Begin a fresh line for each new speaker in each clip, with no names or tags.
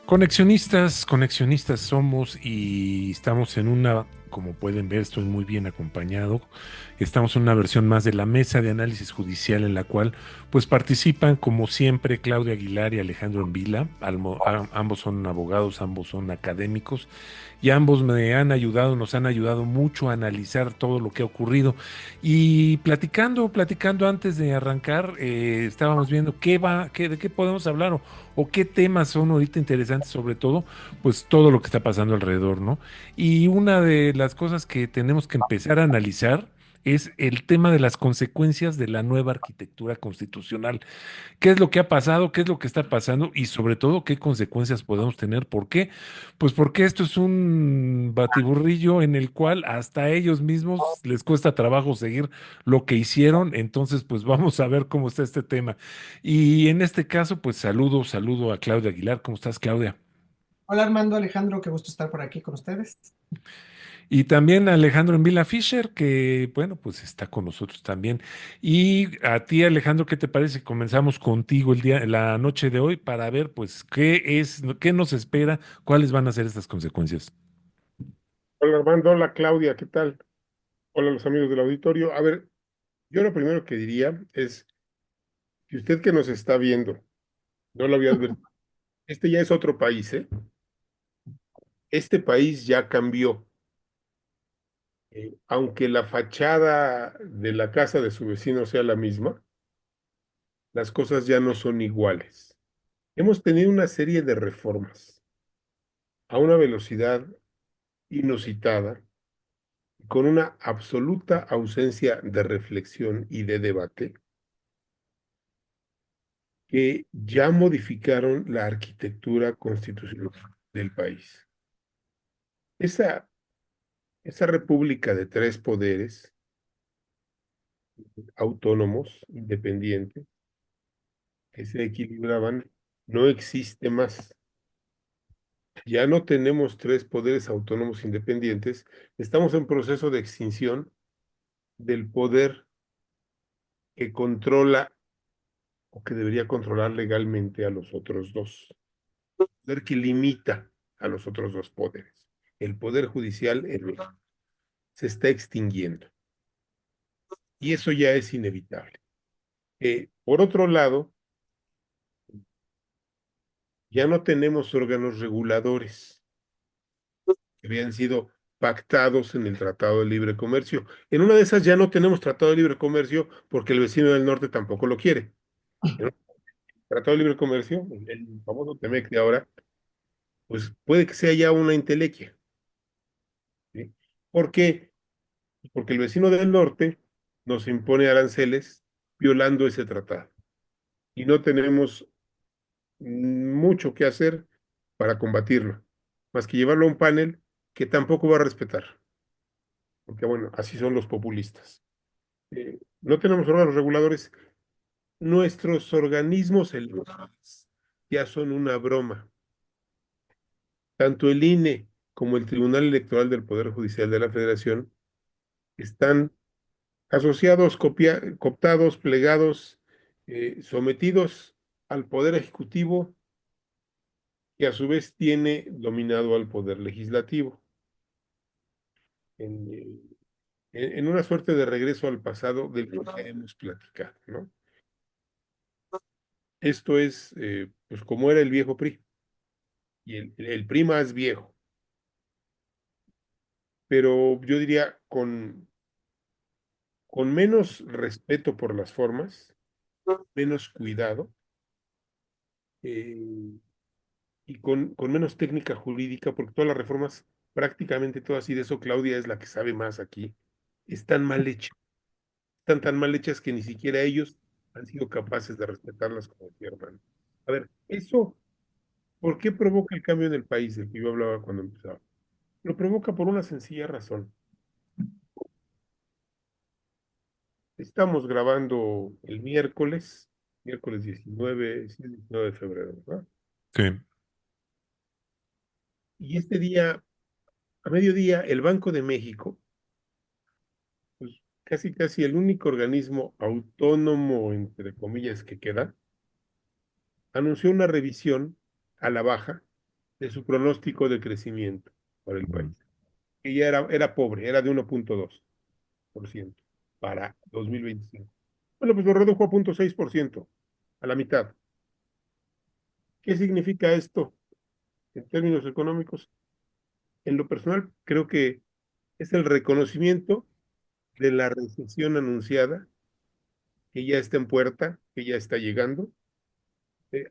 Conexionistas, conexionistas somos y estamos en una, como pueden ver, estoy muy bien acompañado. Estamos en una versión más de la mesa de análisis judicial en la cual pues participan como siempre Claudia Aguilar y Alejandro Envila. Ambos son abogados, ambos son académicos y ambos me han ayudado, nos han ayudado mucho a analizar todo lo que ha ocurrido. Y platicando antes de arrancar, estábamos viendo de qué podemos hablar o qué temas son ahorita interesantes, sobre todo, pues todo lo que está pasando alrededor, ¿no? Y una de las cosas que tenemos que empezar a analizar es el tema de las consecuencias de la nueva arquitectura constitucional. ¿Qué es lo que ha pasado? ¿Qué es lo que está pasando? Y sobre todo, ¿qué consecuencias podemos tener? ¿Por qué? Pues porque esto es un batiburrillo en el cual hasta a ellos mismos les cuesta trabajo seguir lo que hicieron. Entonces, pues vamos a ver cómo está este tema. Y en este caso, pues saludo a Claudia Aguilar. ¿Cómo estás, Claudia?
Hola Armando, Alejandro, qué gusto estar por aquí con ustedes.
Y también a Alejandro Envila Fisher, que bueno, pues está con nosotros también. Y a ti, Alejandro, ¿qué te parece? Comenzamos contigo la noche de hoy para ver, pues, qué nos espera, cuáles van a ser estas consecuencias.
Hola Armando, hola Claudia, ¿qué tal? Hola los amigos del auditorio. A ver, yo lo primero que diría es que usted que nos está viendo, no lo había advertido, este ya es otro país, ¿eh? Este país ya cambió. Aunque la fachada de la casa de su vecino sea la misma, las cosas ya no son iguales. Hemos tenido una serie de reformas a una velocidad inusitada, con una absoluta ausencia de reflexión y de debate que ya modificaron la arquitectura constitucional del país. Esa, esa república de tres poderes autónomos, independientes, que se equilibraban, no existe más. Ya no tenemos tres poderes autónomos independientes, estamos en proceso de extinción del poder que controla o que debería controlar legalmente a los otros dos, poder que limita a los otros dos poderes. El poder judicial se está extinguiendo y eso ya es inevitable. Por otro lado, ya no tenemos órganos reguladores que habían sido pactados en el Tratado de Libre Comercio. En una de esas ya no tenemos Tratado de Libre Comercio porque el vecino del norte tampoco lo quiere. En un Tratado de Libre Comercio, el famoso TEMEC de ahora, pues puede que sea ya una entelequia. ¿Sí? ¿Por qué? Porque el vecino del norte nos impone aranceles violando ese tratado y no tenemos mucho que hacer para combatirlo, más que llevarlo a un panel que tampoco va a respetar, porque bueno, así son los populistas. No tenemos órganos reguladores, nuestros organismos electorales ya son una broma. Tanto el INE como el Tribunal Electoral del Poder Judicial de la Federación están asociados, cooptados, plegados, sometidos al Poder Ejecutivo, que a su vez tiene dominado al Poder Legislativo. En, eh, en una suerte de regreso al pasado del que ya hemos platicado, ¿no? Esto es, pues, como era el viejo PRI, y el PRI más viejo, pero yo diría con menos respeto por las formas, menos cuidado, eh, y con menos técnica jurídica, porque todas las reformas, prácticamente todas, y de eso Claudia es la que sabe más aquí, están mal hechas, están tan mal hechas que ni siquiera ellos han sido capaces de respetarlas como decía hermano. A ver, eso, ¿por qué provoca el cambio en el país del que yo hablaba cuando empezaba? Lo provoca por una sencilla razón. Estamos grabando el miércoles 19, sí, 19 de febrero, ¿verdad?
Sí.
Y este día, a mediodía, el Banco de México, pues casi el único organismo autónomo, entre comillas, que queda, anunció una revisión a la baja de su pronóstico de crecimiento para el
Mm.
país, que ya era pobre, era de 1,2% para 2025. Bueno, pues lo redujo a 0,6%, a la mitad. ¿Qué significa esto en términos económicos? En lo personal, creo que es el reconocimiento de la recesión anunciada, que ya está en puerta, que ya está llegando,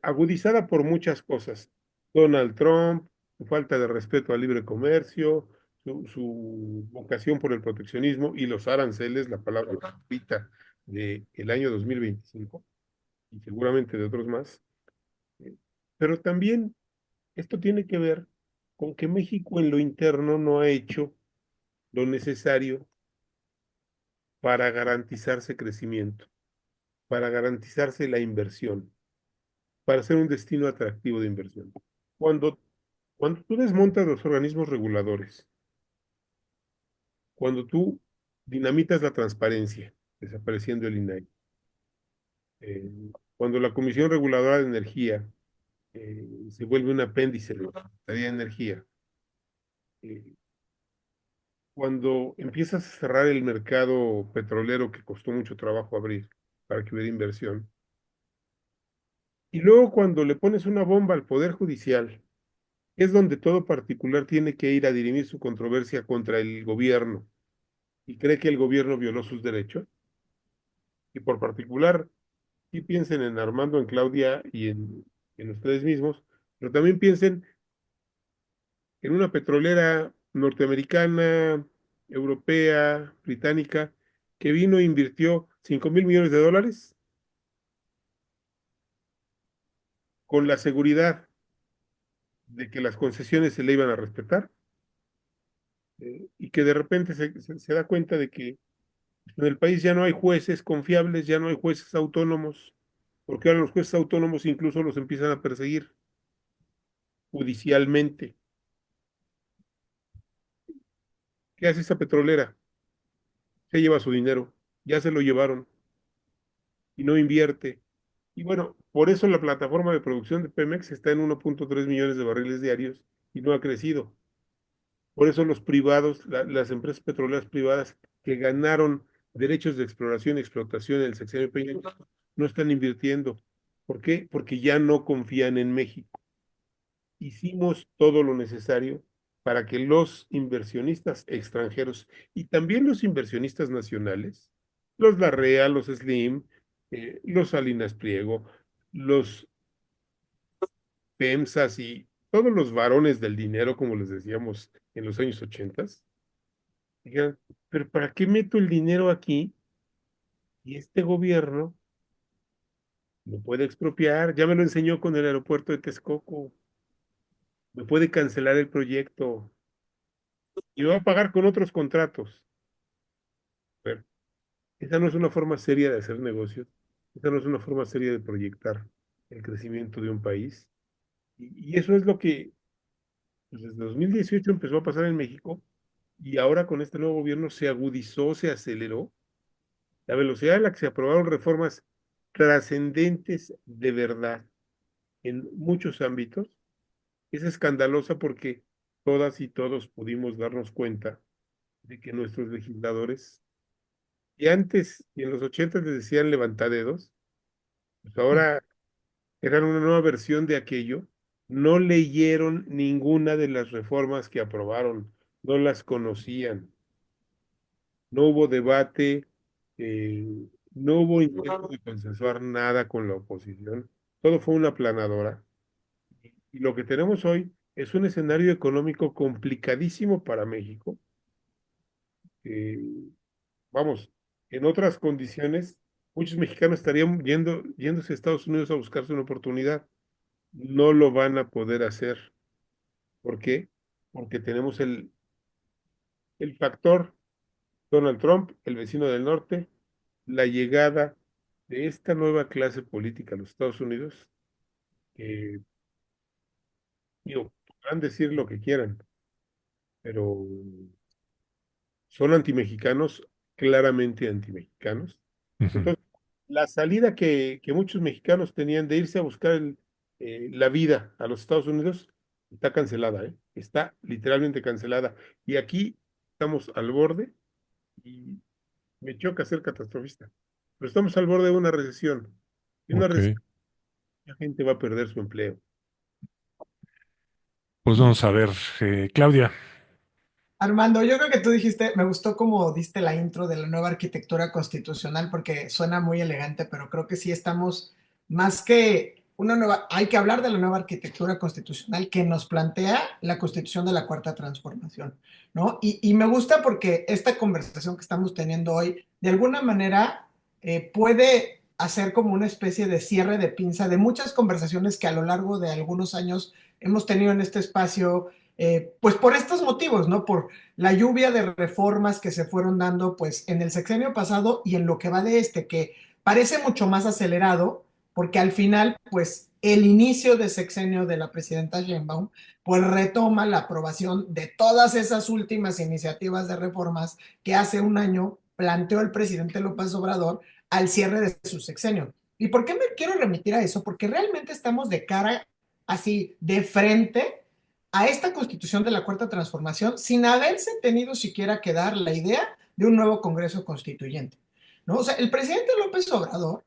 agudizada por muchas cosas. Donald Trump, su falta de respeto al libre comercio, su vocación por el proteccionismo y los aranceles, la palabra favorita del año 2025 y seguramente de otros más. Eh, Pero también esto tiene que ver con que México en lo interno no ha hecho lo necesario para garantizarse crecimiento, para garantizarse la inversión, para ser un destino atractivo de inversión. Cuando, cuando tú desmontas los organismos reguladores, cuando tú dinamitas la transparencia, desapareciendo el INAI, eh, cuando la Comisión Reguladora de Energía se vuelve un apéndice de la Secretaría de Energía, eh, cuando empiezas a cerrar el mercado petrolero que costó mucho trabajo abrir para que hubiera inversión, y luego cuando le pones una bomba al Poder Judicial, es donde todo particular tiene que ir a dirimir su controversia contra el gobierno y cree que el gobierno violó sus derechos. Y por particular, sí piensen en Armando, en Claudia y en ustedes mismos, pero también piensen en una petrolera norteamericana, europea, británica, que vino e invirtió $5,000 millones con la seguridad de que las concesiones se le iban a respetar, y que de repente se da cuenta de que en el país ya no hay jueces confiables, ya no hay jueces autónomos, porque ahora los jueces autónomos incluso los empiezan a perseguir judicialmente. ¿Qué hace esa petrolera? Se lleva su dinero, ya se lo llevaron y no invierte. Y bueno, por eso la plataforma de producción de Pemex está en 1,3 millones de barriles diarios y no ha crecido. Por eso los privados, las empresas petroleras privadas que ganaron derechos de exploración y explotación en el sexenio de Peña Nieto, no están invirtiendo. ¿Por qué? Porque ya no confían en México. Hicimos todo lo necesario para que los inversionistas extranjeros y también los inversionistas nacionales, los Larrea, los Slim, los Salinas Pliego, los PEMSAS y todos los varones del dinero, como les decíamos en los años 80, dijeran, pero ¿para qué meto el dinero aquí? Y este gobierno me puede expropiar, ya me lo enseñó con el aeropuerto de Texcoco, me puede cancelar el proyecto y me va a pagar con otros contratos. Pero esa no es una forma seria de hacer negocios, esa no es una forma seria de proyectar el crecimiento de un país. Y eso es lo que pues, desde 2018 empezó a pasar en México y ahora con este nuevo gobierno se agudizó, se aceleró la velocidad a la que se aprobaron reformas trascendentes de verdad en muchos ámbitos. Es escandalosa porque todas y todos pudimos darnos cuenta de que nuestros legisladores, y antes y en los 80 les decían levantadedos, pues ahora eran una nueva versión de aquello, no leyeron ninguna de las reformas que aprobaron, no las conocían, no hubo debate, no hubo intento de consensuar nada con la oposición, todo fue una planadora. Y lo que tenemos hoy es un escenario económico complicadísimo para México. eh, Vamos, en otras condiciones, muchos mexicanos estarían yéndose a Estados Unidos a buscarse una oportunidad. No lo van a poder hacer. ¿Por qué? Porque tenemos el factor Donald Trump, el vecino del norte, la llegada de esta nueva clase política a los Estados Unidos, que, digo, podrán decir lo que quieran, pero son antimexicanos, claramente antimexicanos.
Ujú.
Entonces, la salida que muchos mexicanos tenían de irse a buscar la vida a los Estados Unidos, Está cancelada, ¿eh? Está literalmente cancelada. Y aquí estamos al borde y me choca ser catastrofista, pero estamos al borde de una recesión. Y una
Ok.
recesión, la gente va a perder su empleo.
Pues vamos a ver, Claudia.
Armando, yo creo que tú dijiste, me gustó cómo diste la intro de la nueva arquitectura constitucional porque suena muy elegante, pero creo que sí estamos más que una nueva, hay que hablar de la nueva arquitectura constitucional que nos plantea la Constitución de la Cuarta Transformación, ¿no? Y me gusta porque esta conversación que estamos teniendo hoy, de alguna manera, puede hacer como una especie de cierre de pinza de muchas conversaciones que a lo largo de algunos años hemos tenido en este espacio, pues por estos motivos, ¿no? Por la lluvia de reformas que se fueron dando pues en el sexenio pasado y en lo que va de este, que parece mucho más acelerado, porque al final pues el inicio de sexenio de la presidenta Sheinbaum pues retoma la aprobación de todas esas últimas iniciativas de reformas que hace un año planteó el presidente López Obrador al cierre de su sexenio. ¿Y por qué me quiero remitir a eso? Porque realmente estamos de cara así de frente a esta constitución de la Cuarta Transformación sin haberse tenido siquiera que dar la idea de un nuevo Congreso Constituyente, ¿no? O sea, el presidente López Obrador,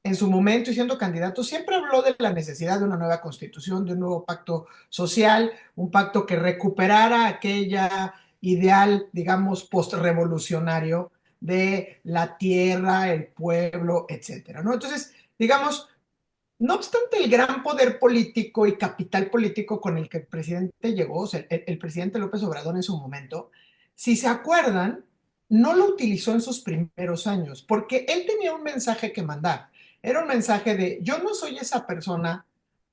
en su momento y siendo candidato, siempre habló de la necesidad de una nueva constitución, de un nuevo pacto social, un pacto que recuperara aquella ideal, digamos, postrevolucionario de la tierra, el pueblo, etcétera, ¿no? Entonces, digamos, no obstante el gran poder político y capital político con el que el presidente llegó, o sea, el presidente López Obrador en su momento, si se acuerdan, no lo utilizó en sus primeros años, porque él tenía un mensaje que mandar. Era un mensaje de, yo no soy esa persona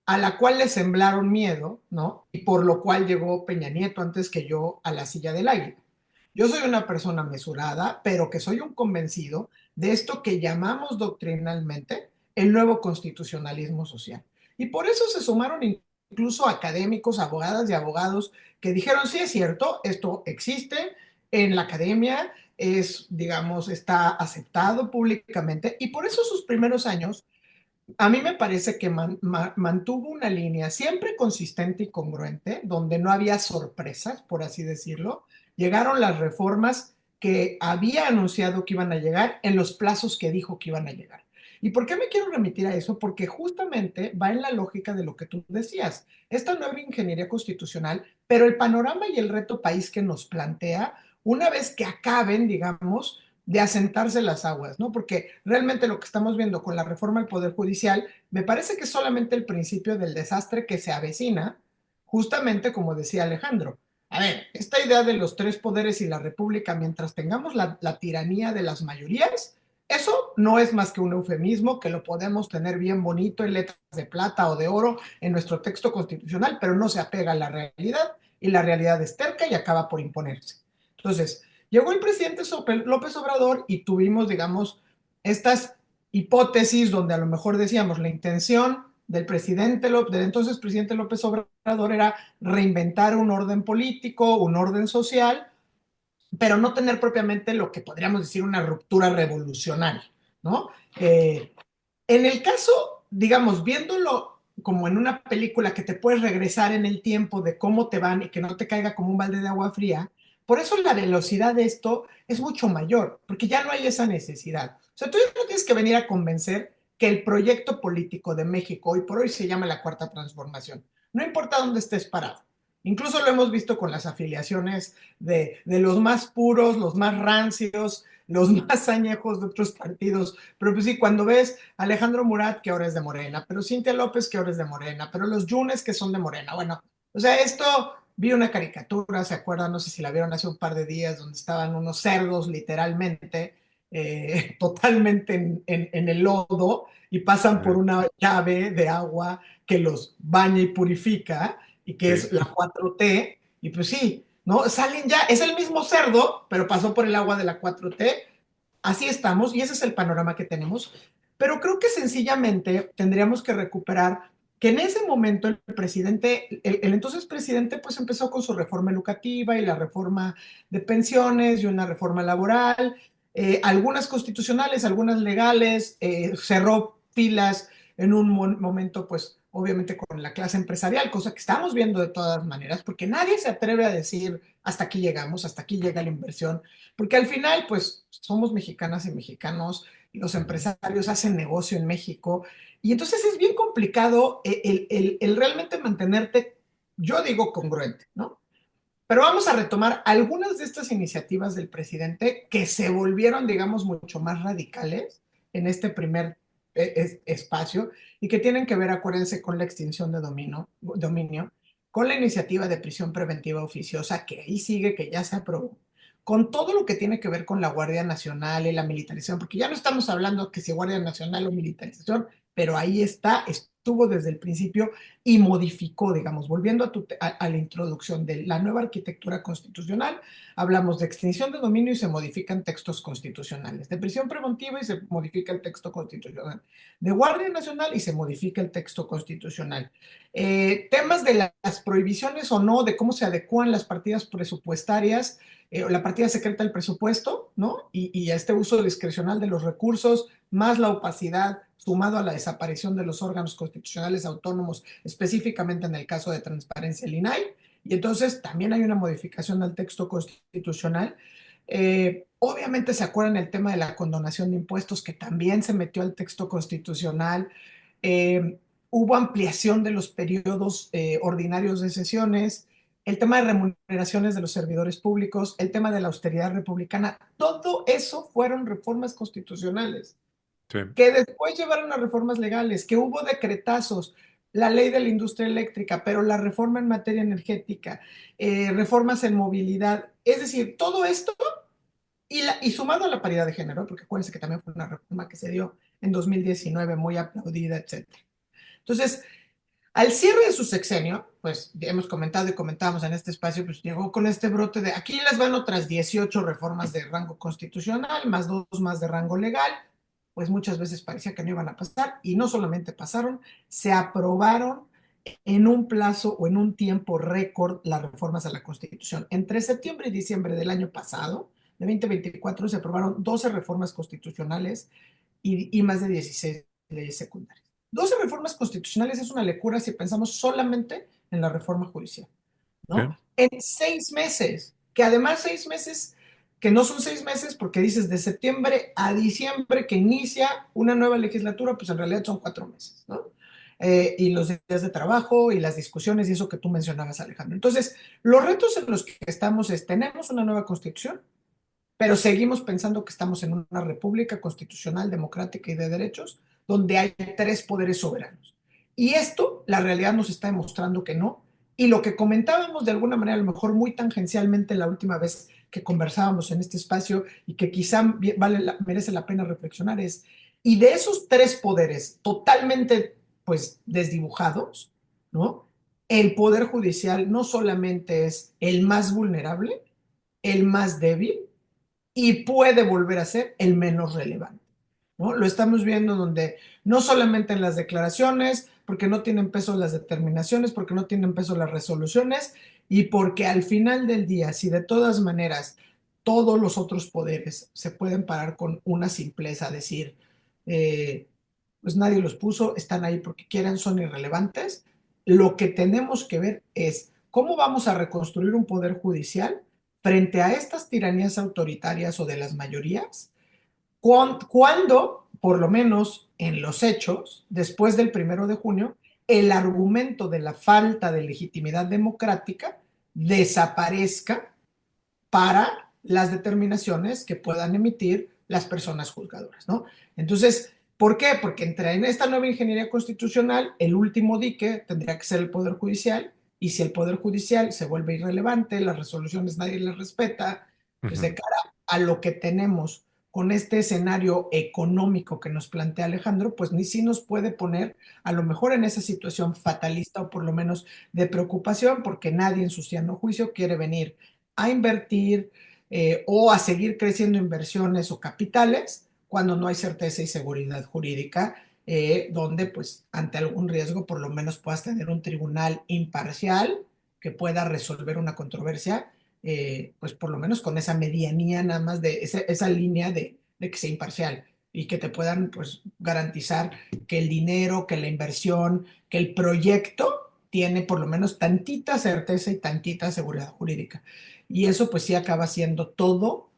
a la cual le semblaron miedo, ¿no? Y por lo cual llegó Peña Nieto antes que yo a la silla del águila. Yo soy una persona mesurada, pero que soy un convencido de esto que llamamos doctrinalmente el nuevo constitucionalismo social. Y por eso se sumaron incluso académicos, abogadas y abogados que dijeron, sí es cierto, esto existe en la academia, es, digamos, está aceptado públicamente, y por eso sus primeros años a mí me parece que mantuvo una línea siempre consistente y congruente, donde no había sorpresas, por así decirlo. Llegaron las reformas que había anunciado que iban a llegar en los plazos que dijo que iban a llegar. ¿Y por qué me quiero remitir a eso? Porque justamente va en la lógica de lo que tú decías, esta nueva ingeniería constitucional, pero el panorama y el reto país que nos plantea, una vez que acaben, digamos, de asentarse las aguas, ¿no? Porque realmente lo que estamos viendo con la reforma al Poder Judicial me parece que es solamente el principio del desastre que se avecina, justamente como decía Alejandro. A ver, esta idea de los tres poderes y la república mientras tengamos la tiranía de las mayorías, eso no es más que un eufemismo que lo podemos tener bien bonito en letras de plata o de oro en nuestro texto constitucional, pero no se apega a la realidad y la realidad es terca y acaba por imponerse. Entonces, llegó el presidente López Obrador y tuvimos, digamos, estas hipótesis donde a lo mejor decíamos la intención del del entonces presidente López Obrador era reinventar un orden político, un orden social, pero no tener propiamente lo que podríamos decir una ruptura revolucionaria, ¿no? En el caso, digamos, viéndolo como en una película que te puedes regresar en el tiempo de cómo te van y que no te caiga como un balde de agua fría, por eso la velocidad de esto es mucho mayor, porque ya no hay esa necesidad. O sea, tú ya no tienes que venir a convencer que el proyecto político de México hoy por hoy se llama la Cuarta Transformación. No importa dónde estés parado. Incluso lo hemos visto con las afiliaciones de los más puros, los más rancios, los más añejos de otros partidos. Pero pues sí, cuando ves a Alejandro Murat, que ahora es de Morena, pero Cintia López, que ahora es de Morena, pero los Yunes, que son de Morena. Bueno, o sea, esto, vi una caricatura, ¿se acuerdan? No sé si la vieron hace un par de días, donde estaban unos cerdos, literalmente, totalmente en el lodo, y pasan por una llave de agua que los baña y purifica, y que
Sí.
es la 4T, y pues sí, ¿no? Salen ya, es el mismo cerdo, pero pasó por el agua de la 4T, así estamos, y ese es el panorama que tenemos, pero creo que sencillamente tendríamos que recuperar que en ese momento el presidente, el entonces presidente, pues empezó con su reforma educativa y la reforma de pensiones y una reforma laboral, algunas constitucionales, algunas legales, cerró filas en un momento, pues obviamente con la clase empresarial, cosa que estamos viendo de todas maneras, porque nadie se atreve a decir hasta aquí llegamos, hasta aquí llega la inversión, porque al final, pues somos mexicanas y mexicanos, y los empresarios hacen negocio en México, y entonces es bien complicado el realmente mantenerte, yo digo, congruente, ¿no? Pero vamos a retomar algunas de estas iniciativas del presidente que se volvieron, digamos, mucho más radicales en este primer espacio y que tienen que ver, acuérdense, con la extinción de dominio, con la iniciativa de prisión preventiva oficiosa, que ahí sigue, que ya se aprobó, con todo lo que tiene que ver con la Guardia Nacional y la militarización, porque ya no estamos hablando que si Guardia Nacional o militarización, pero ahí está, estuvo desde el principio y modificó, digamos, volviendo a la introducción de la nueva arquitectura constitucional, hablamos de extinción de dominio y se modifican textos constitucionales, de prisión preventiva y se modifica el texto constitucional, de Guardia Nacional y se modifica el texto constitucional. Temas de las prohibiciones o no, de cómo se adecuan las partidas presupuestarias, la partida secreta del presupuesto, ¿no? Y a este uso discrecional de los recursos, más la opacidad, sumado a la desaparición de los órganos constitucionales autónomos, específicamente en el caso de transparencia, el INAI, y entonces también hay una modificación al texto constitucional. Obviamente se acuerdan el tema de la condonación de impuestos, que también se metió al texto constitucional. Hubo ampliación de los periodos ordinarios de sesiones, el tema de remuneraciones de los servidores públicos, el tema de la austeridad republicana, todo eso fueron reformas constitucionales
Sí.
que después llevaron a reformas legales, que hubo decretazos, la ley de la industria eléctrica, pero la reforma en materia energética, reformas en movilidad, es decir, todo esto y sumado a la paridad de género, porque acuérdense que también fue una reforma que se dio en 2019 muy aplaudida, etcétera. Entonces, al cierre de su sexenio, pues hemos comentado y comentábamos en este espacio, pues llegó con este brote de aquí les van otras 18 reformas de rango constitucional, más dos más de rango legal, pues muchas veces parecía que no iban a pasar y no solamente pasaron, se aprobaron en un plazo o en un tiempo récord las reformas a la Constitución. Entre septiembre y diciembre del año pasado, de 2024, se aprobaron 12 reformas constitucionales y más de 16 leyes secundarias. 12 reformas constitucionales es una locura si pensamos solamente en la reforma judicial,
Sí.
¿no? En 6 meses, que además 6 meses, que no son 6 meses porque dices de septiembre a diciembre que inicia una nueva legislatura, pues en realidad son 4 meses, ¿no? Y los días de trabajo y las discusiones y eso que tú mencionabas, Alejandro. Entonces, los retos en los que estamos es, tenemos una nueva constitución, pero seguimos pensando que estamos en una república constitucional, democrática y de derechos, donde hay 3 poderes soberanos. Y esto, la realidad nos está demostrando que no. Y lo que comentábamos de alguna manera, a lo mejor muy tangencialmente la última vez que conversábamos en este espacio y que quizá merece la pena reflexionar es, y de esos 3 poderes totalmente, pues, desdibujados, ¿no? El poder judicial no solamente es el más vulnerable, el más débil, y puede volver a ser el menos relevante, ¿no? Lo estamos viendo donde no solamente en las declaraciones, porque no tienen peso las determinaciones, porque no tienen peso las resoluciones y porque al final del día, si de todas maneras todos los otros poderes se pueden parar con una simpleza, decir, pues nadie los puso, están ahí porque quieren, son irrelevantes, lo que tenemos que ver es cómo vamos a reconstruir un poder judicial frente a estas tiranías autoritarias o de las mayorías, cuando, por lo menos en los hechos, después del 1 de junio, el argumento de la falta de legitimidad democrática desaparezca para las determinaciones que puedan emitir las personas juzgadoras, ¿no? Entonces, ¿por qué? Porque en esta nueva ingeniería constitucional, el último dique tendría que ser el Poder Judicial, y si el Poder Judicial se vuelve irrelevante, las resoluciones nadie las respeta, pues de cara a lo que tenemos con este escenario económico que nos plantea Alejandro, pues ni si nos puede poner a lo mejor en esa situación fatalista o por lo menos de preocupación, porque nadie en su sano juicio quiere venir a invertir o a seguir creciendo inversiones o capitales cuando no hay certeza y seguridad jurídica, donde pues ante algún riesgo por lo menos puedas tener un tribunal imparcial que pueda resolver una controversia, pues por lo menos con esa medianía nada más de esa línea de que sea imparcial. y que te puedan pues garantizar que el dinero, que la inversión, que el proyecto tiene por lo menos tantita certeza y tantita seguridad jurídica. Y eso pues sí acaba siendo todo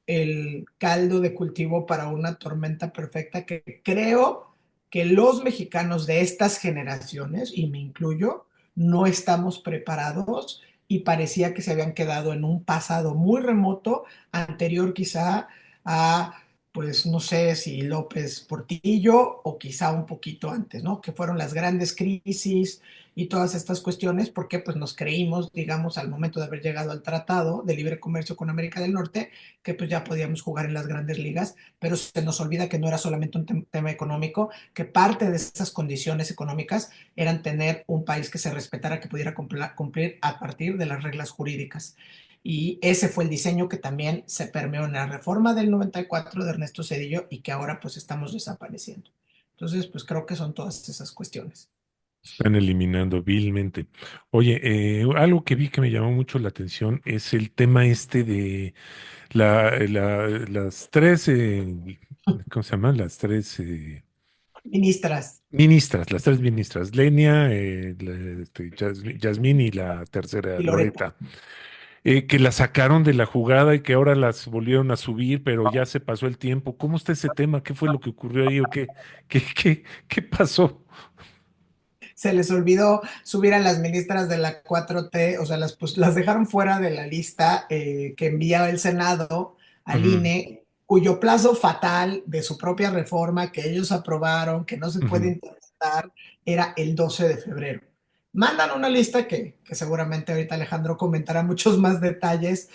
el caldo de cultivo para una tormenta perfecta que creo que los mexicanos de estas generaciones, y me incluyo, no estamos preparados y parecía que se habían quedado en un pasado muy remoto, anterior quizá a, pues no sé si López Portillo o quizá un poquito antes, ¿no? Que fueron las grandes crisis y todas estas cuestiones, porque pues nos creímos, digamos, al momento de haber llegado al Tratado de Libre Comercio con América del Norte, que pues ya podíamos jugar en las grandes ligas, pero se nos olvida que no era solamente un tema económico, que parte de esas condiciones económicas eran tener un país que se respetara, que pudiera cumplir a partir de las reglas jurídicas. Y ese fue el diseño que también se permeó en la reforma del 94 de Ernesto Zedillo y que ahora pues estamos desapareciendo. Entonces, pues creo que son todas esas cuestiones.
Están eliminando vilmente. Oye, algo que vi que me llamó mucho la atención es el tema este de las tres, ¿cómo se llaman? Las tres
Ministras
ministras, las tres ministras, Lenia, Yasmín y la tercera,
y Loreta.
Loreta, que las sacaron de la jugada y que ahora las volvieron a subir, pero ya se pasó el tiempo. ¿Cómo está ese tema? ¿Qué fue lo que ocurrió ahí o qué pasó?
Se les olvidó subir a las ministras de la 4T, o sea, pues, las dejaron fuera de la lista que envía el Senado al
Ujú,
INE, cuyo plazo fatal de su propia reforma que ellos aprobaron, que no se puede
ujú,
interpretar, era el 12 de febrero. Mandan una lista que seguramente ahorita Alejandro comentará muchos más detalles,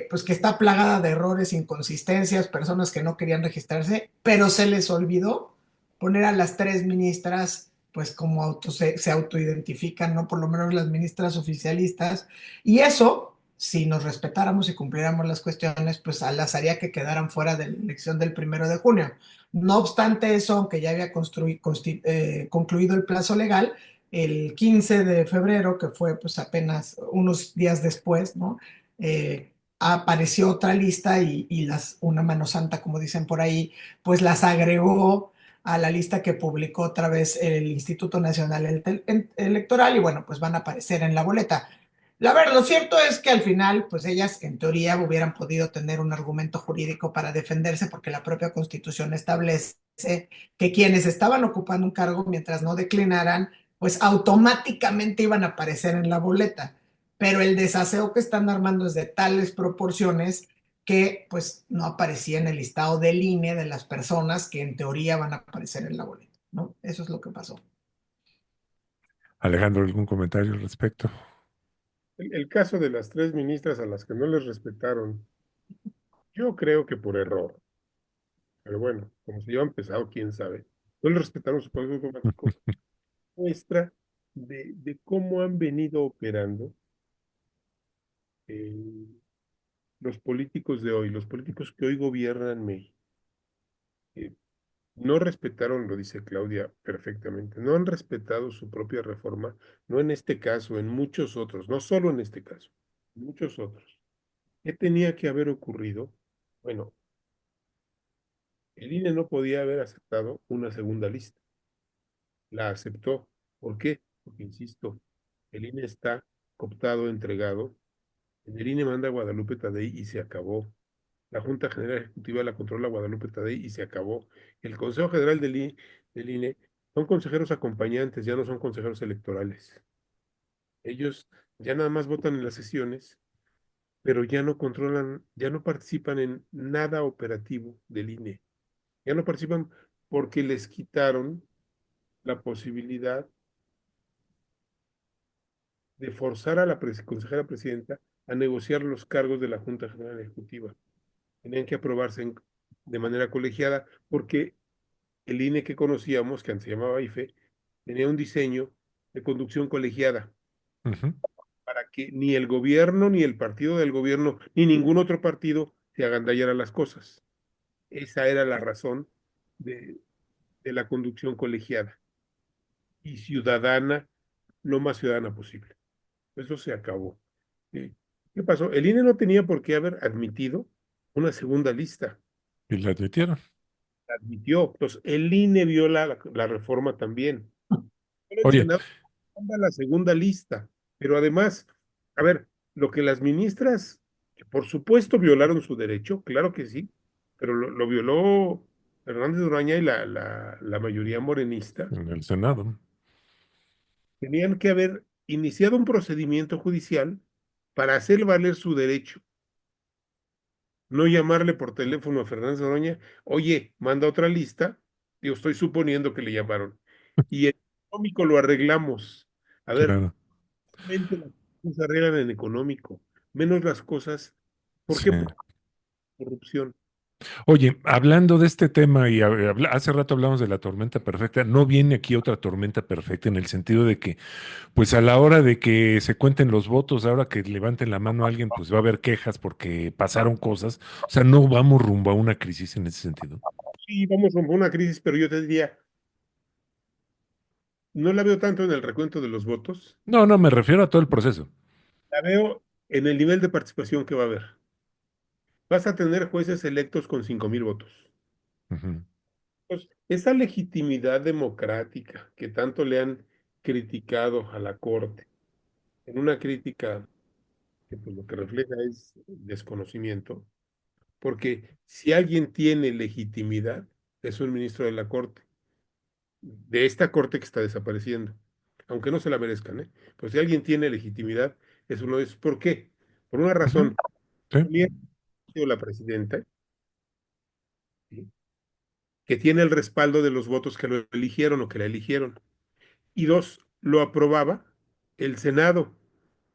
pues que está plagada de errores, inconsistencias, personas que no querían registrarse, pero se les olvidó poner a las tres ministras pues como se autoidentifican, ¿no? Por lo menos las ministras oficialistas. Y eso, si nos respetáramos y cumpliéramos las cuestiones, pues las haría que quedaran fuera de la elección del 1 de junio. No obstante eso, aunque ya había concluido el plazo legal, el 15 de febrero, que fue pues apenas unos días después, ¿no? Apareció otra lista y una mano santa, como dicen por ahí, pues las agregó a la lista que publicó otra vez el Instituto Nacional Electoral y bueno, pues van a aparecer en la boleta. La verdad, lo cierto es que al final, pues ellas en teoría hubieran podido tener un argumento jurídico para defenderse porque la propia Constitución establece que quienes estaban ocupando un cargo mientras no declinaran, pues automáticamente iban a aparecer en la boleta. Pero el desaseo que están armando es de tales proporciones que pues no aparecía en el listado del INE de las personas que en teoría van a aparecer en la boleta, ¿no? Eso es lo que pasó.
Alejandro, ¿algún comentario al respecto?
El caso de las tres ministras a las que no les respetaron, yo creo que por error, pero bueno, como se llevan pesado, quién sabe. No les respetaron su código automático, muestra de cómo han venido operando eh, los políticos de hoy, los políticos que hoy gobiernan México. Eh, no respetaron, lo dice Claudia perfectamente, no han respetado su propia reforma, no en este caso, en muchos otros, no solo en este caso, en muchos otros. ¿Qué tenía que haber ocurrido? Bueno, el INE no podía haber aceptado una segunda lista. La aceptó. ¿Por qué? Porque, insisto, el INE está cooptado, entregado. En el INE manda a Guadalupe Tadei y se acabó. La Junta General Ejecutiva la controla Guadalupe Tadei y se acabó. El Consejo General del INE son consejeros acompañantes, ya no son consejeros electorales. Ellos ya nada más votan en las sesiones, pero ya no controlan, ya no participan en nada operativo del INE. Ya no participan porque les quitaron la posibilidad de forzar a la consejera presidenta a negociar los cargos de la Junta General Ejecutiva. Tenían que aprobarse de manera colegiada porque el INE que conocíamos, que antes se llamaba IFE, tenía un diseño de conducción colegiada
Ujú.
para que ni el gobierno, ni el partido del gobierno, ni ningún otro partido se agandallara las cosas. Esa era la razón de, de la conducción colegiada y ciudadana, lo más ciudadana posible. Eso se acabó. ¿Sí? ¿Qué pasó? El INE no tenía por qué haber admitido una segunda lista.
Y la admitieron.
admitió. Entonces, el INE vio la reforma también. El
Oye,
Senado manda la segunda lista, pero además, a ver, lo que las ministras, que por supuesto violaron su derecho, claro que sí, pero lo violó Hernández Duraña y la mayoría morenista,
en el Senado.
tenían que haber iniciado un procedimiento judicial para hacer valer su derecho, no llamarle por teléfono a Fernández Duraña, oye, manda otra lista, yo estoy suponiendo que le llamaron, y el económico lo arreglamos. A ver,
Claro,
mente las cosas se arreglan en económico, menos las cosas. ¿Por
sí.
qué? Por corrupción.
Oye, hablando de este tema y hace rato hablamos de la tormenta perfecta, no viene aquí otra tormenta perfecta en el sentido de que, pues a la hora de que se cuenten los votos, ahora que levanten la mano a alguien, pues va a haber quejas porque pasaron cosas. O sea, no vamos rumbo a una crisis en ese sentido.
Sí, vamos a una crisis, pero yo te diría, no la veo tanto en el recuento de los votos,
No, no, me refiero a todo el proceso.
la veo en el nivel de participación que va a haber. Vas a tener jueces electos con 5,000 votos.
Ujú,
Pues, esa legitimidad democrática que tanto le han criticado a la Corte, en una crítica que pues, lo que refleja es desconocimiento, porque si alguien tiene legitimidad, es un ministro de la Corte, de esta Corte que está desapareciendo, aunque no se la merezcan, ¿eh? Pero si alguien tiene legitimidad, es uno de esos. ¿Por qué? Por una
ujú,
razón,
sí,
también ha sido la presidenta, ¿sí? Que tiene el respaldo de los votos que lo eligieron o que la eligieron. Y dos, lo aprobaba el Senado,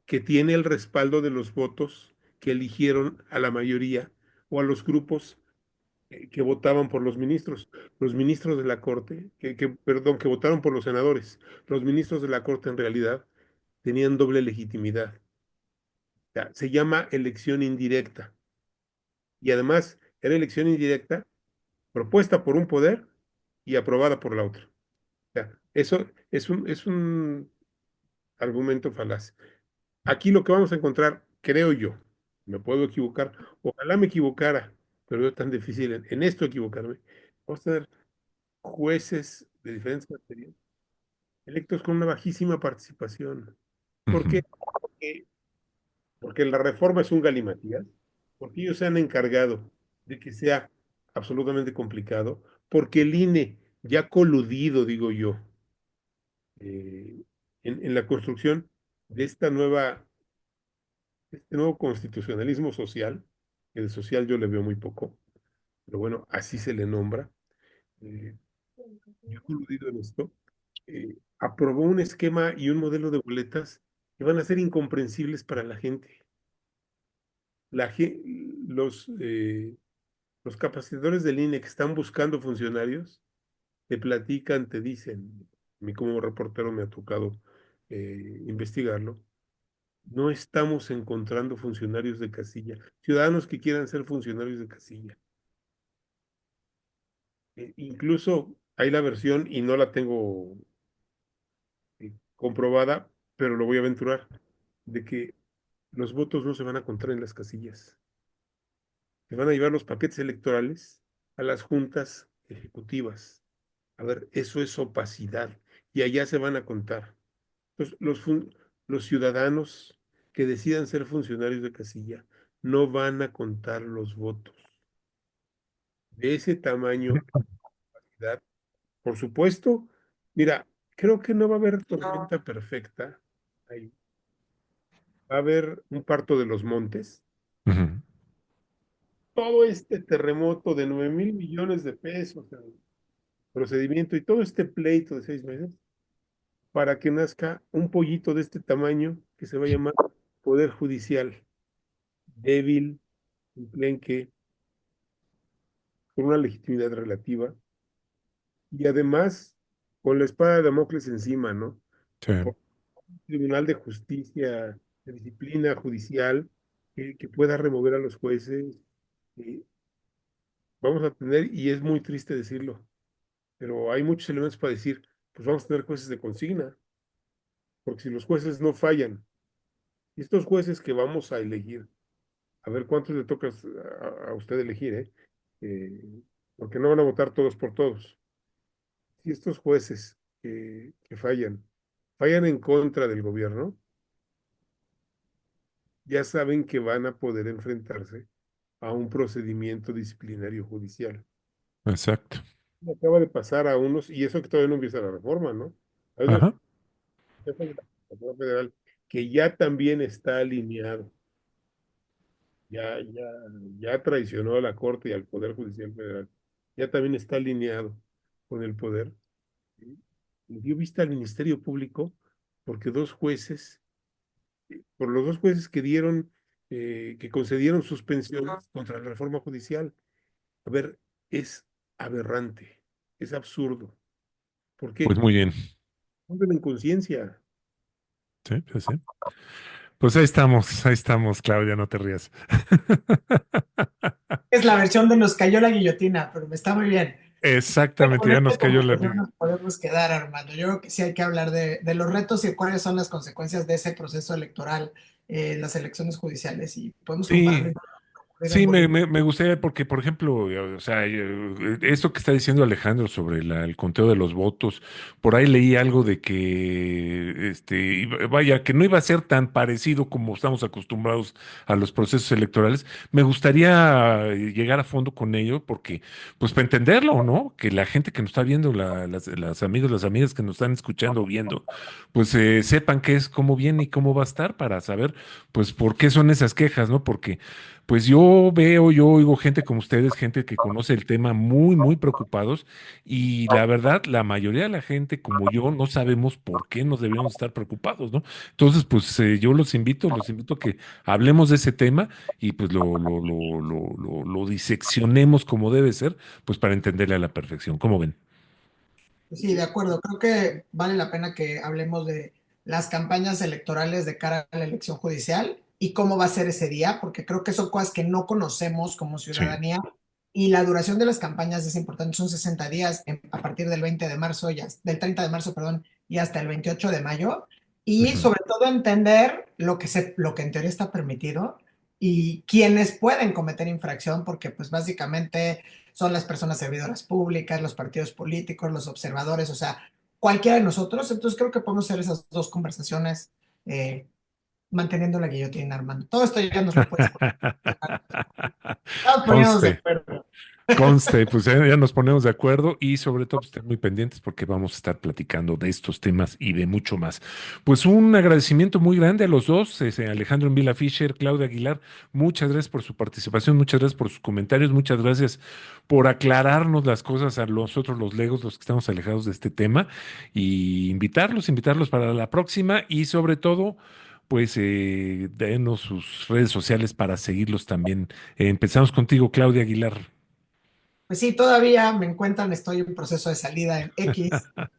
que tiene el respaldo de los votos que eligieron a la mayoría o a los grupos que votaban por los ministros de la Corte, perdón, que votaron por los senadores, los ministros de la Corte en realidad tenían doble legitimidad. O sea, se llama elección indirecta y además era elección indirecta propuesta por un poder y aprobada por la otra. O sea, eso es un argumento falaz. Aquí lo que vamos a encontrar, creo yo, me puedo equivocar, ojalá me equivocara, pero es tan difícil en esto equivocarme. Vamos a tener jueces de diferentes materias electos con una bajísima participación. ¿Por
ujú,
qué? Porque, porque la reforma es un galimatías, porque ellos se han encargado de que sea absolutamente complicado, porque el INE ya coludido, digo yo, eh, en la construcción de este nuevo constitucionalismo social, que de social yo le veo muy poco, pero bueno, así se le nombra, eh, ya coludido en esto, aprobó un esquema y un modelo de boletas que van a ser incomprensibles para la gente. La, ge- los capacitadores del INE que están buscando funcionarios te platican, te dicen, a mí como reportero me ha tocado investigarlo, no estamos encontrando funcionarios de casilla, ciudadanos que quieran ser funcionarios de casilla. Incluso hay la versión, y no la tengo comprobada, pero lo voy a aventurar, de que los votos no se van a contar en las casillas. Se van a llevar los paquetes electorales a las juntas ejecutivas. A ver, eso es opacidad y allá se van a contar. Entonces, los ciudadanos que decidan ser funcionarios de casilla no van a contar los votos. De ese tamaño, opacidad. Por supuesto, mira, creo que no va a haber tormenta perfecta. Ahí va a haber un parto de los montes.
ujú.
Todo este terremoto de 9,000 millones de pesos, el procedimiento y todo este pleito de 6 meses para que nazca un pollito de este tamaño que se va a llamar Poder Judicial, débil, enclenque, con una legitimidad relativa y además con la espada de Damocles encima, ¿no?
Sí.
Por un Tribunal de Justicia, de disciplina judicial, que pueda remover a los jueces. eh, Vamos a tener, y es muy triste decirlo, pero hay muchos elementos para decir, pues vamos a tener jueces de consigna, porque si los jueces no fallan, y estos jueces que vamos a elegir, a ver cuántos le toca a usted elegir, ¿eh? porque no van a votar todos por todos. Si estos jueces que fallan en contra del gobierno, ya saben que van a poder enfrentarse a un procedimiento disciplinario judicial.
Exacto.
Acaba de pasar a unos, y eso que todavía no empieza la reforma, ¿no? Hay unos
Ajá.
jefes de la Judicatura Federal que ya también está alineado, ya, ya, ya traicionó a la Corte y al Poder Judicial Federal, ya también está alineado con el poder. ¿Sí? Le dio vista al Ministerio Público porque por los dos jueces que que concedieron suspensiones contra la reforma judicial. A ver, es aberrante, es absurdo. ¿Por
Pues
qué?
muy bien.
Ponte la inconsciencia.
Sí, sí, sí. Pues ahí estamos, Claudia, no te rías.
Es la versión de nos cayó la guillotina, pero me está muy bien.
Exactamente,
Con
ya
esta
nos cayó la...
conversación nos podemos quedar, Armando. Yo creo que sí hay que hablar de los retos y cuáles son las consecuencias de ese proceso electoral, las elecciones judiciales, y podemos
Sí,
compartir en
sí,
Bolivia.
me gustaría porque, por ejemplo, o sea, esto que está diciendo Alejandro sobre el conteo de los votos, por ahí leí algo de que, vaya, que no iba a ser tan parecido como estamos acostumbrados a los procesos electorales. Me gustaría llegar a fondo con ello porque, pues, para entenderlo, ¿no? Que la gente que nos está viendo, las amigos, las amigas que nos están escuchando o viendo, pues, sepan qué es, cómo viene y cómo va a estar para saber, pues, por qué son esas quejas, ¿no? Porque pues yo oigo gente como ustedes, gente que conoce el tema muy, muy preocupados y la verdad, la mayoría de la gente como yo no sabemos por qué nos deberíamos estar preocupados, ¿no? Entonces, pues yo los invito a que hablemos de ese tema y pues lo diseccionemos como debe ser, pues para entenderle a la perfección. ¿Cómo ven?
Sí, de acuerdo. Creo que vale la pena que hablemos de las campañas electorales de cara a la elección judicial y cómo va a ser ese día, porque creo que son cosas que no conocemos como
Sí.
ciudadanía, y la duración de las campañas es importante, son 60 días a partir del 20 de marzo, del 30 de marzo, perdón, y hasta el 28 de mayo, y
Ujú.
sobre todo entender lo que en teoría está permitido y quiénes pueden cometer infracción, porque pues básicamente son las personas servidoras públicas, los partidos políticos, los observadores, o sea, cualquiera de nosotros. Entonces creo que podemos hacer esas dos conversaciones, eh, manteniendo la guillotina, Armando. Todo esto ya nos lo puedes contar. Estamos poniéndonos de
Conste.
acuerdo.
Conste, pues ya nos ponemos de acuerdo y sobre todo pues, estén muy pendientes porque vamos a estar platicando de estos temas y de mucho más. Pues un agradecimiento muy grande a los dos, Alejandro Vila Fischer, Claudia Aguilar, muchas gracias por su participación, muchas gracias por sus comentarios, muchas gracias por aclararnos las cosas a nosotros los legos, los que estamos alejados de este tema y invitarlos para la próxima y sobre todo pues denos sus redes sociales para seguirlos también. Empezamos contigo, Claudia Aguilar.
Pues sí, todavía me encuentran, estoy en proceso de salida en X,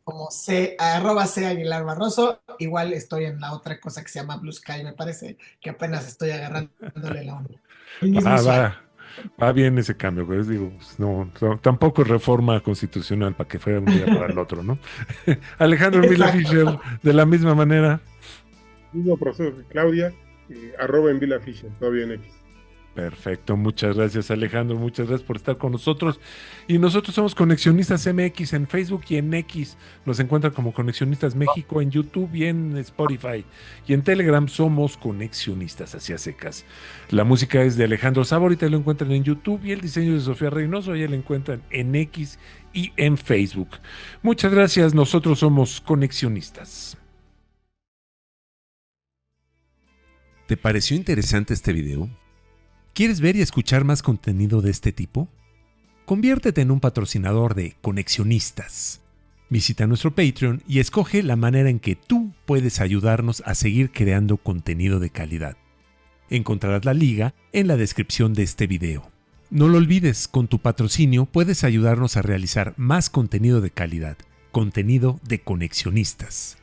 como @C Aguilar Barroso. Igual estoy en la otra cosa que se llama Blue Sky, me parece que apenas estoy agarrándole la onda. El mismo
Va,
usuario.
va bien ese cambio, pues digo, pues, tampoco es reforma constitucional para que fuera un día para el otro, ¿no? Alejandro Mila
Exacto.
Fischer, de la misma manera.
Mismo proceso que Claudia, arroba en Vila Fisher, todavía en X.
Perfecto, muchas gracias Alejandro, muchas gracias por estar con nosotros. Y nosotros somos Conexionistas MX en Facebook y en X. Nos encuentran como Conexionistas México en YouTube y en Spotify. Y en Telegram somos Conexionistas hacia secas. La música es de Alejandro Sabo, ahorita lo encuentran en YouTube y el diseño de Sofía Reynoso, ya lo encuentran en X y en Facebook. Muchas gracias, nosotros somos Conexionistas. ¿Te pareció interesante este video? ¿Quieres ver y escuchar más contenido de este tipo? Conviértete en un patrocinador de Conexionistas. Visita nuestro Patreon y escoge la manera en que tú puedes ayudarnos a seguir creando contenido de calidad. Encontrarás la liga en la descripción de este video. No lo olvides, con tu patrocinio puedes ayudarnos a realizar más contenido de calidad, contenido de Conexionistas.